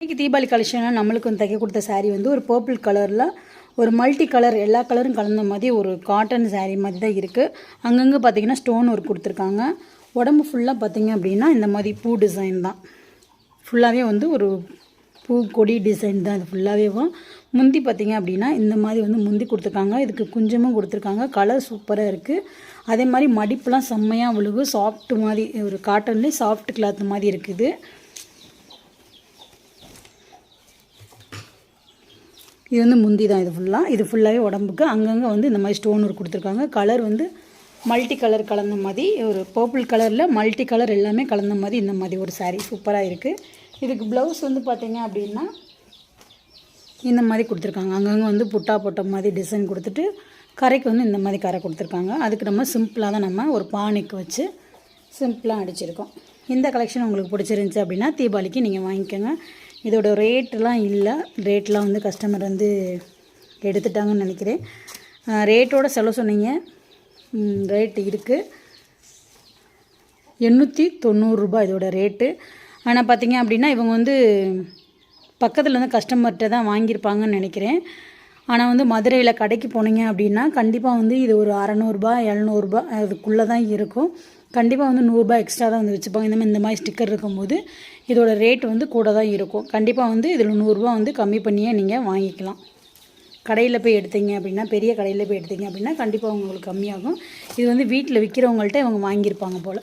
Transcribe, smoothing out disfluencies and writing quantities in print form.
இன்றைக்கி தீபாவளி கலெக்ஷனில் நம்மளுக்கு வந்து தைக்க கொடுத்த சாரீ வந்து ஒரு பர்பிள் கலரில் ஒரு மல்டி கலர் எல்லா கலரும் கலந்த மாதிரி ஒரு காட்டன் சாரீ மாதிரி தான் இருக்குது. அங்கங்கே பார்த்திங்கன்னா ஸ்டோன் ஒர்க் கொடுத்துருக்காங்க. உடம்பு ஃபுல்லாக பார்த்திங்க அப்படின்னா இந்த மாதிரி பூ டிசைன் தான். ஃபுல்லாகவே வந்து ஒரு பூ கொடி டிசைன் தான் இது ஃபுல்லாகவே. முந்தி பார்த்திங்க அப்படின்னா இந்த மாதிரி வந்து முந்தி கொடுத்துருக்காங்க. இதுக்கு குஞ்சமும் கொடுத்துருக்காங்க. கலர் சூப்பராக இருக்குது. அதே மாதிரி மடிப்புலாம் செம்மையாக விழுகு. சாஃப்ட் மாதிரி ஒரு காட்டன்லேயே சாஃப்ட் கிளாத் மாதிரி இருக்குது. இது வந்து முந்தி தான். இது ஃபுல்லாகவே உடம்புக்கு அங்கங்கே வந்து இந்த மாதிரி ஸ்டோன் ஒர்க் கொடுத்துருக்காங்க. கலர் வந்து மல்டி கலர் கலந்த மாதிரி ஒரு பர்பிள் கலரில் மல்டி கலர் எல்லாமே கலந்த மாதிரி இந்த மாதிரி ஒரு சாரீ சூப்பராக இருக்குது. இதுக்கு ப்ளவுஸ் வந்து பார்த்திங்க அப்படின்னா இந்த மாதிரி கொடுத்துருக்காங்க. அங்கங்கே வந்து புட்டா போட்ட மாதிரி டிசைன் கொடுத்துட்டு கரைக்கு வந்து இந்த மாதிரி கரை கொடுத்துருக்காங்க. அதுக்கு நம்ம சிம்பிளாக தான் நம்ம ஒரு பானைக்கு வச்சு சிம்பிளாக அடிச்சிருக்கோம். இந்த கலெக்ஷன் உங்களுக்கு பிடிச்சிருந்துச்சி அப்படின்னா தீபாவளிக்கு நீங்கள் வாங்கிக்கோங்க. இதோட ரேட்டெலாம் இல்லை. ரேட்லாம் வந்து கஸ்டமர் வந்து எடுத்துட்டாங்கன்னு நினைக்கிறேன். ரேட்டோட செலவு சொன்னீங்க. ரேட் இருக்குது 890 ரூபாய் இதோட ரேட்டு. ஆனால் பார்த்திங்க அப்படின்னா இவங்க வந்து பக்கத்தில் வந்து கஸ்டமர்கிட்ட தான் வாங்கியிருப்பாங்கன்னு நினைக்கிறேன். ஆனால் வந்து மதுரையில் கடைக்கு போனீங்க அப்படின்னா கண்டிப்பாக வந்து இது ஒரு 600 700 அதுக்குள்ளே தான் இருக்கும். கண்டிப்பாக வந்து 100 ரூபாய் எக்ஸ்ட்ரா தான் வந்து வச்சுப்பாங்க. இந்த மாதிரி ஸ்டிக்கர் இருக்கும்போது இதோட ரேட் வந்து கூட தான் இருக்கும். கண்டிப்பாக வந்து இதில் 100 ரூபா வந்து கம்மி பண்ணியே நீங்கள் வாங்கிக்கலாம். கடையில் போய் எடுத்தீங்க அப்படின்னா பெரிய கடையில் போய் எடுத்தீங்க அப்படின்னா கண்டிப்பாக உங்களுக்கு கம்மியாகும். இது வந்து வீட்டில் விற்கிறவங்கள்ட்ட இவங்க வாங்கியிருப்பாங்க போல்.